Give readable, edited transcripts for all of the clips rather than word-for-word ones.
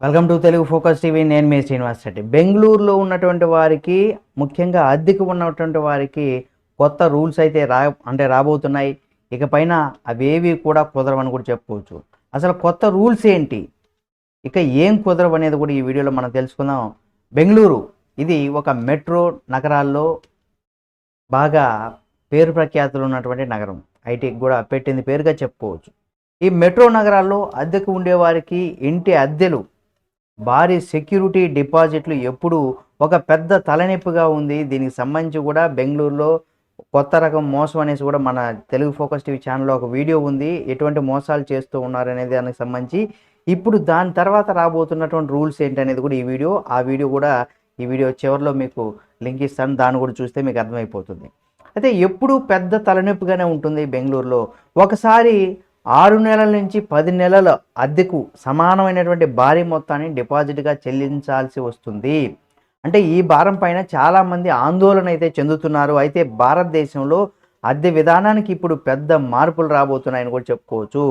Welcome to Telugu focus TV. నేను మీ శ్రీనివాస్ రెడ్డి. బెంగళూరులో ఉన్నటువంటి వారికి, ముఖ్యంగా అద్దెకు ఉన్నటువంటి వారికి కొత్త రూల్స్ అయితే రాబోతున్నాయి. ఇకపైన అవేవి కూడా కుదరవని కూడా చెప్పుకోవచ్చు. అసలు కొత్త రూల్స్ ఏంటి, ఇక ఏం కుదరవు అనేది కూడా ఈ వీడియోలో మనం తెలుసుకుందాం. బెంగళూరు ఇది ఒక మెట్రో నగరాల్లో బాగా పేరు ప్రఖ్యాతులు ఉన్నటువంటి నగరం. ఐటీకి కూడా పెట్టింది పేరుగా చెప్పుకోవచ్చు. ఈ మెట్రో నగరాల్లో అద్దెకు ఉండేవారికి ఇంటి అద్దెలు, భారీ సెక్యూరిటీ డిపాజిట్లు ఎప్పుడు ఒక పెద్ద తలనొప్పిగా ఉంది. దీనికి సంబంధించి కూడా బెంగళూరులో కొత్త రకం మోసం అనేసి కూడా మన తెలుగు ఫోకస్ టీవీ ఛానల్లో ఒక వీడియో ఉంది. ఎటువంటి మోసాలు చేస్తూ ఉన్నారనేది దానికి సంబంధించి. ఇప్పుడు దాని తర్వాత రాబోతున్నటువంటి రూల్స్ ఏంటనేది కూడా ఈ వీడియో చివరిలో మీకు లింక్ ఇస్తాను. దాన్ని కూడా చూస్తే మీకు అర్థమైపోతుంది. అయితే ఎప్పుడు పెద్ద తలనొప్పిగానే ఉంటుంది బెంగళూరులో. ఒకసారి 6 నెలల నుంచి 10 నెలల అద్దెకు సమానమైనటువంటి భారీ మొత్తాన్ని డిపాజిట్గా చెల్లించాల్సి వస్తుంది. అంటే ఈ భారం పైన చాలామంది ఆందోళన అయితే చెందుతున్నారు. అయితే భారతదేశంలో అద్దె విధానానికి ఇప్పుడు పెద్ద మార్పులు రాబోతున్నాయని కూడా చెప్పుకోవచ్చు.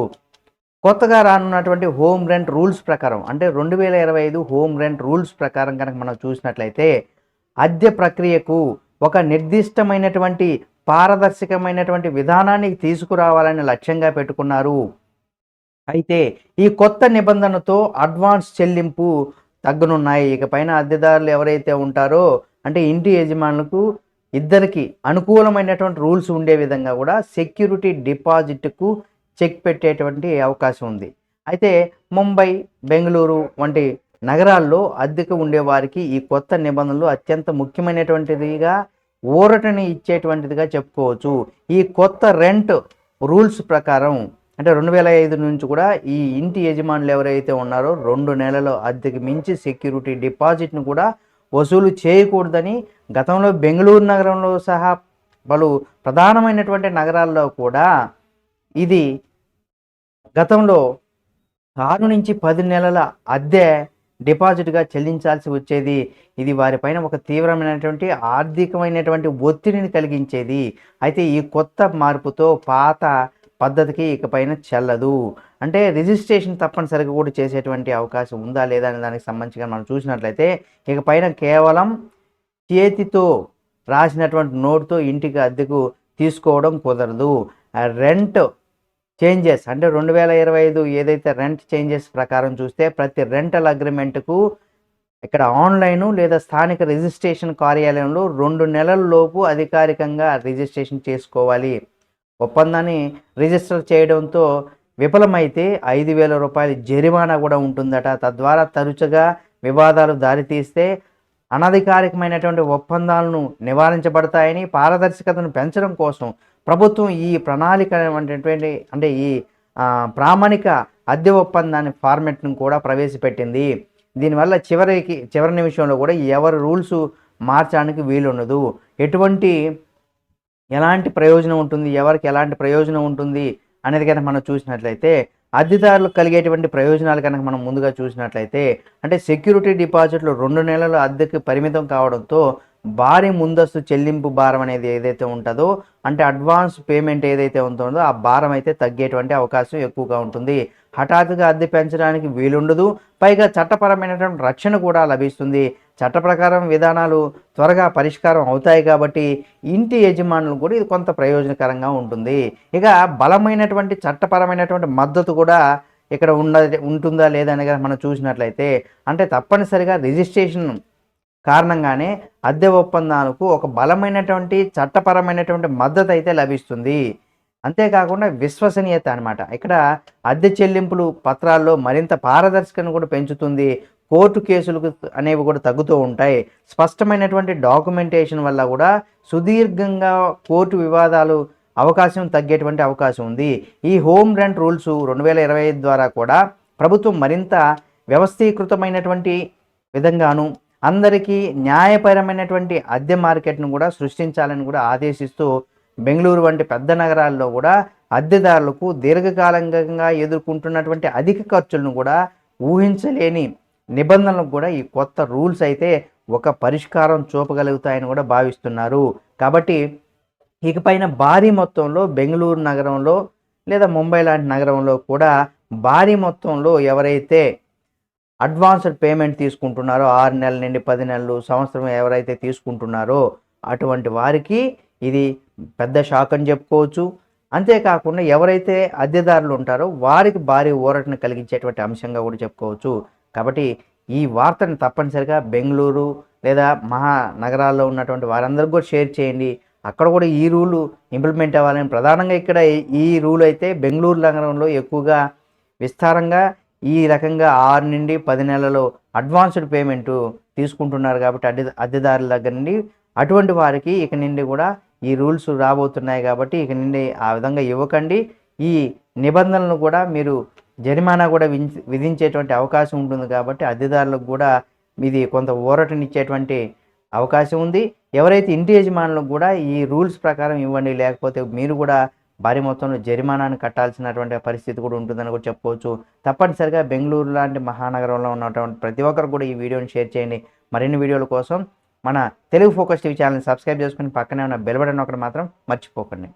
కొత్తగా రానున్నటువంటి హోమ్ రెంట్ రూల్స్ ప్రకారం, అంటే 2025 హోమ్ రెంట్ రూల్స్ ప్రకారం కనుక మనం చూసినట్లయితే, అద్దె ప్రక్రియకు ఒక నిర్దిష్టమైనటువంటి పారదర్శకమైనటువంటి విధానాన్ని తీసుకురావాలని లక్ష్యంగా పెట్టుకున్నారు. అయితే ఈ కొత్త నిబంధనతో అడ్వాన్స్ చెల్లింపు తగ్గనున్నాయి. ఇకపైన అద్దెదారులు ఎవరైతే ఉంటారో, అంటే ఇంటి యజమానులకు ఇద్దరికి అనుకూలమైనటువంటి రూల్స్ ఉండే విధంగా కూడా సెక్యూరిటీ డిపాజిట్కు చెక్ పెట్టేటువంటి అవకాశం ఉంది. అయితే ముంబై, బెంగళూరు వంటి నగరాల్లో అద్దెకు ఉండేవారికి ఈ కొత్త నిబంధనలు అత్యంత ముఖ్యమైనటువంటిదిగా, ఊరటని ఇచ్చేటువంటిదిగా చెప్పుకోవచ్చు. ఈ కొత్త రెంట్ రూల్స్ ప్రకారం, అంటే 2005 నుంచి కూడా ఈ ఇంటి యజమానులు ఎవరైతే ఉన్నారో 2 నెలల అద్దెకి మించి సెక్యూరిటీ డిపాజిట్ను కూడా వసూలు చేయకూడదని గతంలో బెంగళూరు నగరంలో సహా పలు ప్రధానమైనటువంటి నగరాల్లో కూడా ఇది గతంలో 6 నుంచి 10 నెలల అద్దె డిపాజిట్గా చెల్లించాల్సి వచ్చేది. ఇది వారిపైన ఒక తీవ్రమైనటువంటి ఆర్థికమైనటువంటి ఒత్తిడిని కలిగించేది. అయితే ఈ కొత్త మార్పుతో పాత పద్ధతికి ఇకపైన చెల్లదు. అంటే రిజిస్ట్రేషన్ తప్పనిసరిగా కూడా చేసేటువంటి అవకాశం ఉందా లేదా అనే దానికి సంబంధించిగా మనం చూసినట్లయితే, ఇకపైన కేవలం చేతితో రాసినటువంటి నోటుతో ఇంటికి అద్దెకు తీసుకోవడం కుదరదు. రెంట్ చేంజెస్, అంటే 2025 ఏదైతే రెంట్ చేంజెస్ ప్రకారం చూస్తే, ప్రతి రెంటల్ అగ్రిమెంట్కు ఇక్కడ ఆన్లైను లేదా స్థానిక రిజిస్ట్రేషన్ కార్యాలయంలో 2 నెలల లోపు అధికారికంగా రిజిస్ట్రేషన్ చేసుకోవాలి. ఒప్పందాన్ని రిజిస్టర్ చేయడంతో విఫలమైతే 5,000 రూపాయల జరిమానా కూడా ఉంటుందట. తద్వారా తరచుగా వివాదాలు దారితీస్తే అనధికారికమైనటువంటి ఒప్పందాలను నివారించబడతాయని, పారదర్శకతను పెంచడం కోసం ప్రభుత్వం ఈ ప్రణాళిక అంటే ఈ ప్రామాణిక అద్దె ఒప్పందాన్ని ఫార్మెట్ను కూడా ప్రవేశపెట్టింది. దీనివల్ల చివరి నిమిషంలో కూడా ఎవరి రూల్స్ మార్చడానికి వీలుండదు. ఎలాంటి ప్రయోజనం ఉంటుంది, ఎవరికి ఎలాంటి ప్రయోజనం ఉంటుంది అనేది కనుక మనం చూసినట్లయితే, అద్దెదారులకు కలిగేటువంటి ప్రయోజనాలు కనుక మనం ముందుగా చూసినట్లయితే, అంటే సెక్యూరిటీ డిపాజిట్లు 2 నెలల అద్దెకు పరిమితం కావడంతో భారీ ముందస్తు చెల్లింపు భారం అనేది ఏదైతే ఉంటుందో, అంటే అడ్వాన్స్ పేమెంట్ ఏదైతే ఉంటుందో ఆ భారం అయితే తగ్గేటువంటి అవకాశం ఎక్కువగా ఉంటుంది. హఠాత్తుగా అద్దె పెంచడానికి వీలుండదు. పైగా చట్టపరమైనటువంటి రక్షణ కూడా లభిస్తుంది. చట్ట ప్రకారం విధానాలు త్వరగా పరిష్కారం అవుతాయి కాబట్టి ఇంటి యజమానులు కూడా ఇది కొంత ప్రయోజనకరంగా ఉంటుంది. ఇక బలమైనటువంటి చట్టపరమైనటువంటి మద్దతు కూడా ఇక్కడ ఉంటుందా లేదా అని మనం చూసినట్లయితే, అంటే తప్పనిసరిగా రిజిస్ట్రేషన్ కారణంగానే అద్దె ఒప్పందాలకు ఒక బలమైనటువంటి చట్టపరమైనటువంటి మద్దతు అయితే లభిస్తుంది. అంతేకాకుండా విశ్వసనీయత అనమాట. ఇక్కడ అద్దె చెల్లింపులు పత్రాల్లో మరింత పారదర్శకతను కూడా పెంచుతుంది. కోర్టు కేసులకు అనేవి కూడా తగ్గుతూ ఉంటాయి. స్పష్టమైనటువంటి డాక్యుమెంటేషన్ వల్ల కూడా సుదీర్ఘంగా కోర్టు వివాదాలు అవకాశం తగ్గేటువంటి అవకాశం ఉంది. ఈ హోమ్ రెంట్ రూల్స్ 2025 ద్వారా కూడా ప్రభుత్వం మరింత వ్యవస్థీకృతమైనటువంటి విధంగాను అందరికీ న్యాయపరమైనటువంటి అద్దె మార్కెట్ను కూడా సృష్టించాలని కూడా ఆదేశిస్తూ, బెంగళూరు వంటి పెద్ద నగరాల్లో కూడా అద్దెదారులకు దీర్ఘకాలంగా ఎదుర్కొంటున్నటువంటి అధిక ఖర్చులను కూడా ఊహించలేని నిబంధనలకు కూడా ఈ కొత్త రూల్స్ అయితే ఒక పరిష్కారం చూపగలుగుతాయని కూడా భావిస్తున్నారు. కాబట్టి ఇకపైన భారీ మొత్తంలో బెంగళూరు నగరంలో లేదా ముంబై లాంటి నగరంలో కూడా భారీ మొత్తంలో ఎవరైతే అడ్వాన్స్డ్ పేమెంట్ తీసుకుంటున్నారో 6 నెలల నుండి 10 నెలలు, సంవత్సరం ఎవరైతే తీసుకుంటున్నారో అటువంటి వారికి ఇది పెద్ద షాక్ అని చెప్పుకోవచ్చు. అంతేకాకుండా ఎవరైతే అద్దెదారులు ఉంటారో వారికి భారీ ఊరటను కలిగించేటువంటి అంశంగా కూడా చెప్పుకోవచ్చు. కాబట్టి ఈ వార్తను తప్పనిసరిగా బెంగుళూరు లేదా మహానగరాల్లో ఉన్నటువంటి వారందరికీ కూడా షేర్ చేయండి. అక్కడ కూడా ఈ రూలు ఇంప్లిమెంట్ అవ్వాలని ప్రధానంగా ఇక్కడ ఈ రూల్ అయితే బెంగుళూరు నగరంలో ఎక్కువగా విస్తారంగా ఈ రకంగా 6 నుండి 10 నెలలు అడ్వాన్స్డ్ పేమెంటు తీసుకుంటున్నారు కాబట్టి అద్దెదారుల దగ్గర నుండి అటువంటి వారికి ఇక నుండి కూడా ఈ రూల్స్ రాబోతున్నాయి కాబట్టి ఇక నుండి ఆ విధంగా ఇవ్వకండి. ఈ నిబంధనలను కూడా మీరు జరిమానా కూడా విధించేటువంటి అవకాశం ఉంటుంది కాబట్టి అద్దెదారులకు కూడా ఇది కొంత ఊరటనిచ్చేటువంటి అవకాశం ఉంది. ఎవరైతే ఇంటి యజమానులకు కూడా ఈ రూల్స్ ప్రకారం ఇవ్వండి, లేకపోతే మీరు కూడా భారీ మొత్తంలో జరిమానాను కట్టాల్సినటువంటి పరిస్థితి కూడా ఉంటుందని కూడా చెప్పుకోవచ్చు. తప్పనిసరిగా బెంగుళూరు లాంటి మహానగరంలో ఉన్నటువంటి ప్రతి ఒక్కరు కూడా ఈ వీడియోని షేర్ చేయండి. మరిన్ని వీడియోల కోసం మన తెలుగు ఫోకస్ టీవీ ఛానల్ని సబ్స్క్రైబ్ చేసుకుని పక్కనే ఉన్న బెల్ బటన్ ఒకటి మాత్రం మర్చిపోకండి.